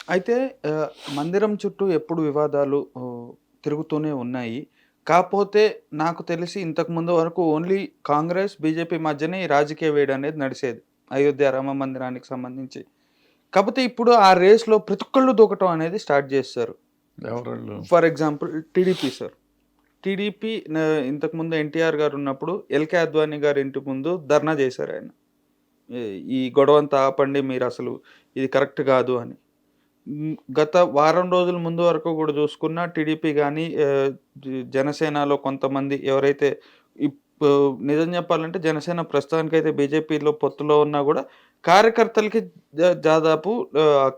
అయితే మందిరం చుట్టూ ఎప్పుడు వివాదాలు తిరుగుతూనే ఉన్నాయి. కాపోతే నాకు తెలిసి ఇంతకుముందు వరకు ఓన్లీ కాంగ్రెస్, బీజేపీ మధ్యనే ఈ రాజకీయ వేడి అనేది నడిసేది. అయోధ్య రామ మందిరానికి సంబంధించి. కాపోతే ఇప్పుడు ఆ రేస్‌లో ప్రతి ఒక్కళ్ళు దూకటం అనేది స్టార్ట్ జేసేసారు. ఎవరోళ్ళు? For example TDP sir. TDP ఇంతకుముందు ఎన్టీఆర్ గారు ఉన్నప్పుడు ఎల్‌కే అద్వానీ గారి ఇంటి ముందు ధర్నా జేశారాయన. ఈ ఈ గొడవంతా ఆపండి మీరసలు ఇది కరెక్ట్ గాదు అని. గత వారం రోజుల ముందు వరకు గూడా జూసుకున్నా టీడీపీ గానీ జనసేనలో కొంతమంది ఎవరైతే నిజం జెప్పాలంటే జనసేన ప్రస్తుతానికైతే బీజేపీలో పొత్తులో ఉన్నా గూడా కార్యకర్తలకి దాదాపు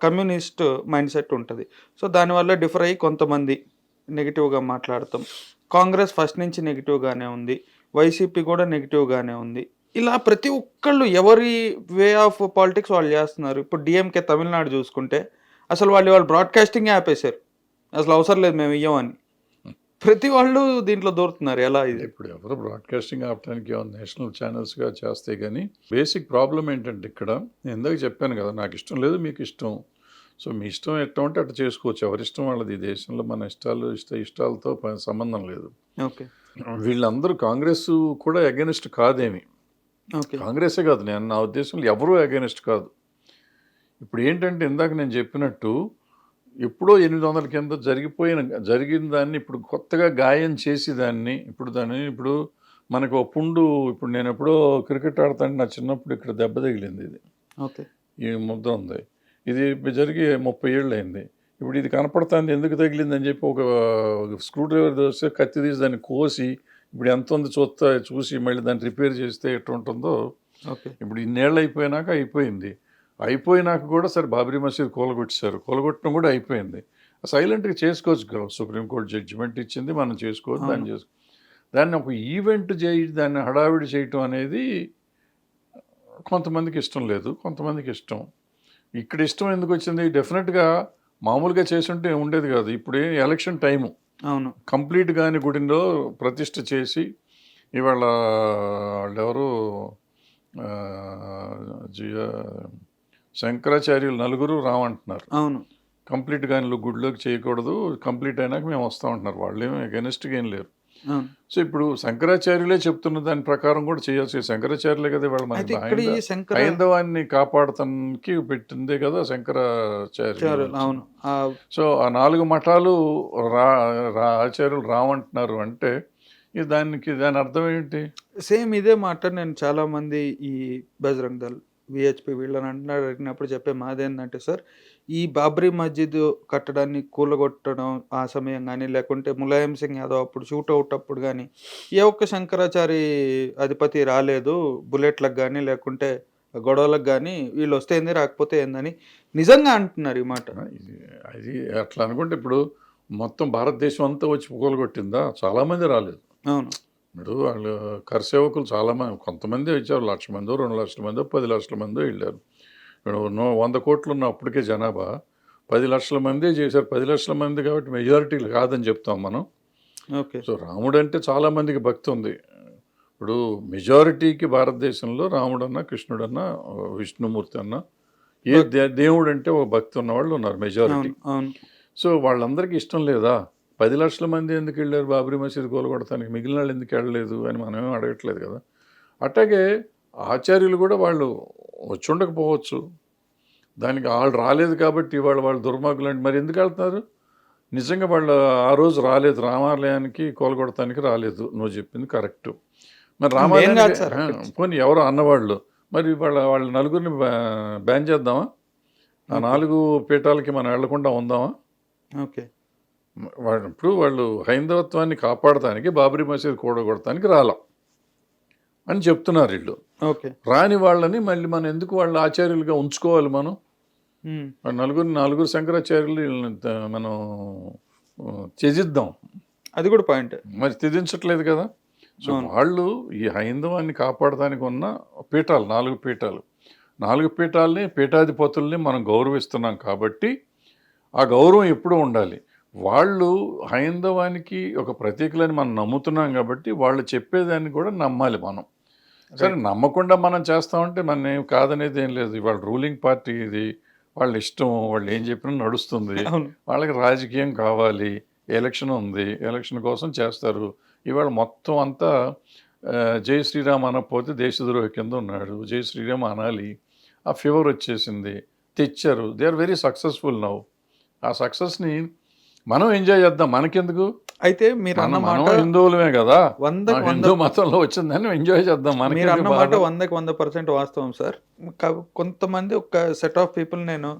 కమ్యూనిస్ట్ మైండ్‌సెట్ ఉంటది. సో, దానివల్ల డిఫర్ అయ్యి కొంతమంది నెగెటివ్‌గా మాట్లాడతాం. కాంగ్రెస్ ఫస్ట్ నుంచి నెగెటివ్‌గానే ఉంది. వైసీపీ గూడా నెగెటివ్‌గానే ఉంది. ఇలా ప్రతి ఒక్కళ్ళు ఎవరి వే ఆఫ్ పాలిటిక్స్ వాళ్ళు జేస్తున్నారు. ఇప్పుడు డీఎంకే తమిళనాడు జూసుకుంటే అసలు వాళ్ళు బ్రాడ్‌కాస్టింగే ఆపేశారు. అసలు అవసరం లేదు మేము ఇయ్యమని. ప్రతి వాళ్ళు దీంట్లో దూరుతున్నారు. ఎలా ఇది? ఇప్పుడు ఎవరు బ్రాడ్కాస్టింగ్ ఆపడానికి నేషనల్ ఛానల్స్గా చేస్తే కానీ బేసిక్ ప్రాబ్లం ఏంటంటే ఇక్కడ నేను ఇందాక చెప్పాను కదా, నాకు ఇష్టం లేదు మీకు ఇష్టం. సో మీ ఇష్టం ఎట్లా ఉంటే అట్లా చేసుకోవచ్చు, ఎవరిష్టం వాళ్ళది. ఈ దేశంలో మన ఇష్టాలతో సంబంధం లేదు. ఓకే. వీళ్ళందరూ కాంగ్రెస్ కూడా అగెనిస్ట్ కాదేమి. కాంగ్రెసే కాదు, నేను నా ఉద్దేశంలో ఎవరూ అగెనిస్ట్ కాదు. ఇప్పుడు ఏంటంటే ఇందాక నేను చెప్పినట్టు ఎప్పుడో 800 కింద జరిగిన దాన్ని ఇప్పుడు కొత్తగా గాయం చేసి ఇప్పుడు మనకు ఒక పుండు. ఇప్పుడు నేను ఎప్పుడో క్రికెట్ ఆడుతాను, నా చిన్నప్పుడు ఇక్కడ దెబ్బ తగిలింది. ఇది ఓకే, ఈ ముద్ద ఉంది, ఇది జరిగి 30 ఏళ్ళు అయింది. ఇప్పుడు ఇది కనపడుతుంది ఎందుకు తగిలిందని చెప్పి ఒక స్క్రూ డ్రైవర్ దోస్తే కత్తి తీసి దాన్ని కోసి ఇప్పుడు ఎంత ఉంది చూసి మళ్ళీ దాన్ని రిపేర్ చేస్తే ఎట్లా ఉంటుందో. ఇప్పుడు ఇన్నేళ్ళు అయిపోయినాక కూడా సరే బాబ్రీ మసీద్ కూలగొట్టడం కూడా అయిపోయింది. సైలెంట్గా చేసుకోవచ్చు కదా, సుప్రీంకోర్టు జడ్జిమెంట్ ఇచ్చింది, మనం చేసుకోవచ్చు. దాన్ని ఒక ఈవెంట్ దాన్ని హడావిడి చేయటం అనేది కొంతమందికి ఇష్టం లేదు, కొంతమందికి ఇష్టం. ఇక్కడ ఇష్టం ఎందుకు వచ్చింది? డెఫినెట్గా మామూలుగా చేసుంటే ఉండేది కాదు. ఇప్పుడు ఎలక్షన్ టైము, అవును, కంప్లీట్ కానీ గుడిలో ప్రతిష్ఠ చేసి ఇవాళ వాళ్ళెవరు శంకరాచార్యులు నలుగురు రావంటున్నారు. అవును, కంప్లీట్గా గుడిలోకి చేయకూడదు, కంప్లీట్ అయినాక మేము వస్తామంటున్నారు. వాళ్ళు ఏమి అగెనిస్ట్గా ఏం లేరు. సో ఇప్పుడు శంకరాచార్యులే చెప్తున్న దాని ప్రకారం కూడా చేయాల్సి, శంకరాచార్యులే కదా వాళ్ళు మన హైందవాన్ని కాపాడటానికి పెట్టిందే కదా శంకరాచార్యులు. సో ఆ 4 మఠాలు ఆచార్యులు రావంటున్నారు అంటే దాని అర్థం ఏంటి? సేమ్ ఇదే మాట నేను చాలా మంది ఈ బజరంగ్ దళ్, విహెచ్పి వీళ్ళని అడిగినప్పుడు చెప్పే మాదేంటంటే సార్, ఈ బాబ్రీ మస్జిద్ కట్టడాన్ని కూలగొట్టడం ఆ సమయం కానీ, లేకుంటే ములాయం సింగ్ యాదవ్ అప్పుడు షూట్అవుట్ అప్పుడు కానీ ఏ ఒక్క శంకరాచారి అధిపతి రాలేదు బుల్లెట్లకు కానీ, లేకుంటే గొడవలకు కానీ. వీళ్ళు వస్తే ఏంది రాకపోతే ఏందని నిజంగా అంటున్నారు ఈ మాట. అది అట్లా అనుకుంటే ఇప్పుడు మొత్తం భారతదేశం అంతా వచ్చి కూలగొట్టిందా? చాలామంది రాలేదు. అవును, ఇప్పుడు వాళ్ళు కరసేవకులు చాలామంది, కొంతమంది వచ్చారు, 1,00,000 మందో 2,00,000 మందో 10,00,000 మందో వెళ్ళారు. ఇప్పుడు 100 కోట్లు ఉన్న అప్పటికే జనాభా 10 లక్షల మందే చేశారు. 10 లక్షల మంది కాబట్టి మెజారిటీలు కాదని చెప్తాం మనం. ఓకే. సో రాముడు అంటే చాలామందికి భక్తి ఉంది. ఇప్పుడు మెజారిటీకి భారతదేశంలో రాముడన్నా, కృష్ణుడన్నా, విష్ణుమూర్తి అన్నా, ఏ దేవుడు అంటే ఒక భక్తి ఉన్నవాళ్ళు ఉన్నారు మెజారిటీ. సో వాళ్ళందరికీ ఇష్టం లేదా? 10 లక్షల మంది ఎందుకు వెళ్ళారు బాబ్రీ మసీద్ కూలగొడటానికి, మిగిలిన వాళ్ళు ఎందుకు వెళ్ళలేదు అని మనమేం అడగట్లేదు కదా. అట్లాగే ఆచార్యులు కూడా వాళ్ళు వచ్చి ఉండకపోవచ్చు, దానికి వాళ్ళు రాలేదు కాబట్టి వాళ్ళు దుర్మార్గులు అంటే మరి ఎందుకు వెళ్తున్నారు? నిజంగా వాళ్ళు ఆ రోజు రాలేదు, రామాలయానికి కూలగొడటానికి రాలేదు, నువ్వు చెప్పింది కరెక్ట్. మరి రామాలయానికి పోనీ ఎవరో అన్నవాళ్ళు, మరి వాళ్ళ నలుగురిని బ్యాన్ చేద్దామా? ఆ 4 పీఠాలకి మనం వెళ్లకుండా ఉందామా? ఓకే. ఇప్పుడు వాళ్ళు హైందవత్వాన్ని కాపాడటానికి బాబ్రీ మసీద్ కూడగొడటానికి రాలా అని చెప్తున్నారు వీళ్ళు. రాని వాళ్ళని మళ్ళీ మనం ఎందుకు వాళ్ళ ఆచార్యులుగా ఉంచుకోవాలి? మనం నలుగురు శంకరాచార్యులు మనం త్యజిద్దాం, అది కూడా పాయింట్. మరి త్యజించట్లేదు కదా. సో వాళ్ళు ఈ హైందవాన్ని కాపాడటానికి ఉన్న పీఠాలు 4 పీఠాలని పీఠాధిపతుల్ని మనం గౌరవిస్తున్నాం కాబట్టి ఆ గౌరవం ఎప్పుడూ ఉండాలి. వాళ్ళు హైందవానికి ఒక ప్రతీకలని మనం నమ్ముతున్నాం కాబట్టి వాళ్ళు చెప్పేదాన్ని కూడా నమ్మాలి మనం. సరే నమ్మకుండా మనం చేస్తామంటే మన కాదనేది ఏం లేదు. ఇవాళ రూలింగ్ పార్టీ ఇది, వాళ్ళ ఇష్టం, వాళ్ళు ఏం చెప్పినా నడుస్తుంది. అవును. వాళ్ళకి రాజకీయం కావాలి, ఎలక్షన్ ఉంది, ఎలక్షన్ కోసం చేస్తారు. ఇవాళ మొత్తం అంతా జై శ్రీరామ్ అనకపోతే దేశద్రోహి కింద ఉన్నాడు, జై శ్రీరామ్ అనాలి. ఆ ఫీవర్ వచ్చేసింది, తెచ్చారు. They are very successful now. ఆ సక్సెస్ని మనం ఎంజాయ్ చేద్దాం, మనకెందుకు? అయితే మీరు మనం అన్నమాట హిందువులమే కదా, వందకు మనం వంద హిందూ మతంలో వచ్చిందని ఎంజాయ్ చేద్దాం, మీరు మనకెందుకు అన్నమాట బాధ? 100% వాస్తవం సార్. కొంతమంది ఒక సెట్ ఆఫ్ పీపుల్ నేను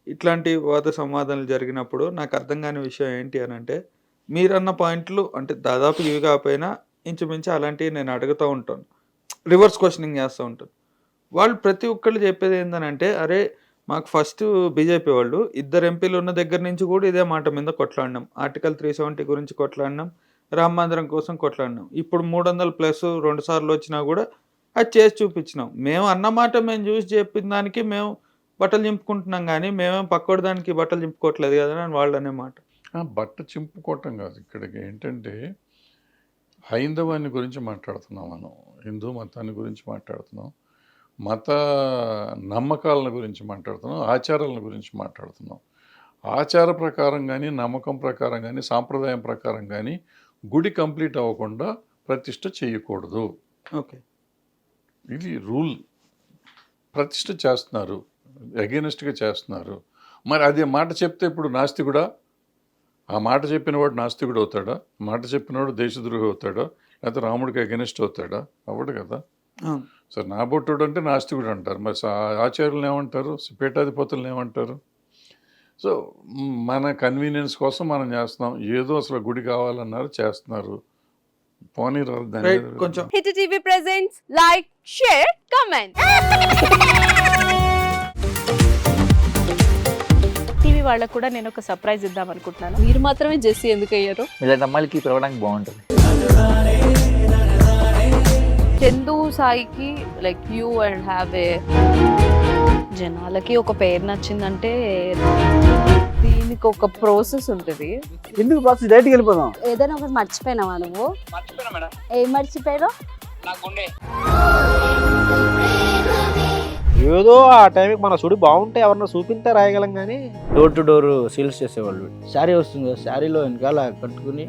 ఇట్లాంటి వాద సంవాదాలు జరిగినప్పుడు నాకు అర్థం కాని విషయం ఏంటి అని అంటే, మీరన్న పాయింట్లు అంటే దాదాపు ఇవి కాకపోయినా ఇంచుమించు అలాంటివి నేను అడుగుతూ ఉంటాను. రివర్స్ క్వశ్చనింగ్ చేస్తూ ఉంటాను. వాళ్ళు ప్రతి ఒక్కళ్ళు చెప్పేది ఏంటనంటే, అరే మాకు ఫస్ట్ బీజేపీ వాళ్ళు 2 ఎంపీలు ఉన్న దగ్గర నుంచి కూడా ఇదే మాట మీద కొట్లాడినాం. ఆర్టికల్ 370 గురించి కొట్లాడినాం. రామ మందిరం కోసం కొట్లాడినాం. ఇప్పుడు 300+ 2 సార్లు వచ్చినా కూడా అది చేసి చూపించినాం. మేము అన్నమాట మేము చూసి చెప్పిన దానికి మేము బట్టలు చింపుకుంటున్నాం కానీ మేమేం పక్కోడి దానికి బట్టలు చింపుకోవట్లేదు కదా అని వాళ్ళు అనే మాట. బట్ట చింపుకోవటం కాదు, ఇక్కడికి ఏంటంటే హైందవాన్ని గురించి మాట్లాడుతున్నాం, మనం హిందూ మతాన్ని గురించి మాట్లాడుతున్నాం, మత నమ్మకాలను గురించి మాట్లాడుతున్నాం, ఆచారాల గురించి మాట్లాడుతున్నాం. ఆచార ప్రకారం కానీ, నమ్మకం ప్రకారం కానీ, సాంప్రదాయం ప్రకారం కానీ గుడి కంప్లీట్ అవ్వకుండా ప్రతిష్ఠ చేయకూడదు. ఓకే. ఇది రూల్. ప్రతిష్ఠ చేస్తున్నారు, అగెనిస్ట్గా చేస్తున్నారు. మరి అదే మాట చెప్తే ఇప్పుడు నాస్తికుడా? ఆ మాట చెప్పినవాడు నాస్తికుడు అవుతాడా? మాట చెప్పినవాడు దేశద్రోహి అవుతాడా? లేకపోతే రాముడికి అగెనిస్ట్ అవుతాడా? అవ్వడు కదా. సరే, నా బొట్టుడు అంటే నాస్తికుడు అంటారు. మరి ఆచార్యులను ఏమంటారు? పీఠాధిపతులను ఏమంటారు? సో మన కన్వీనియన్స్ కోసం మనం చేస్తున్నాం. ఏదో అసలు గుడి కావాలన్నారు, చేస్తున్నారు. పోనీ కొంచెం hit TV presents like, share, comment. TV వాళ్ళకు కూడా నేను ఒక సర్ప్రైజ్ ఇద్దాం అనుకుంటున్నాను. మీరు మాత్రమే జెస్సీ ఎందుకు అయ్యారు? ఇలాంటి అమ్మాయిలకి పిలవడానికి బాగుంటుంది. చందు సాయికి like you and have a జనాలకి ఒక పేరు నచ్చిందంటే దీనికి ఒక ప్రాసెస్ ఉంటుంది. ఎందుకు ప్రాసెస్ డైరెక్ట్గా వెళ్ళిపోదాం. ఏదైనా ఒకటి మర్చిపోయినావా నువ్వు? మర్చిపోయినా మేడం, ఏం మర్చిపోయావు? నా గుండె. ఏదో ఆ టైంకి మన సుడి బాగుంటే ఎవరన్నా చూపిస్తే రాయగలం కానీ డోర్ టు డోర్ సేల్స్ చేసేవాళ్ళు. శారీ వస్తుంది, శారీలో వెనకాల కట్టుకుని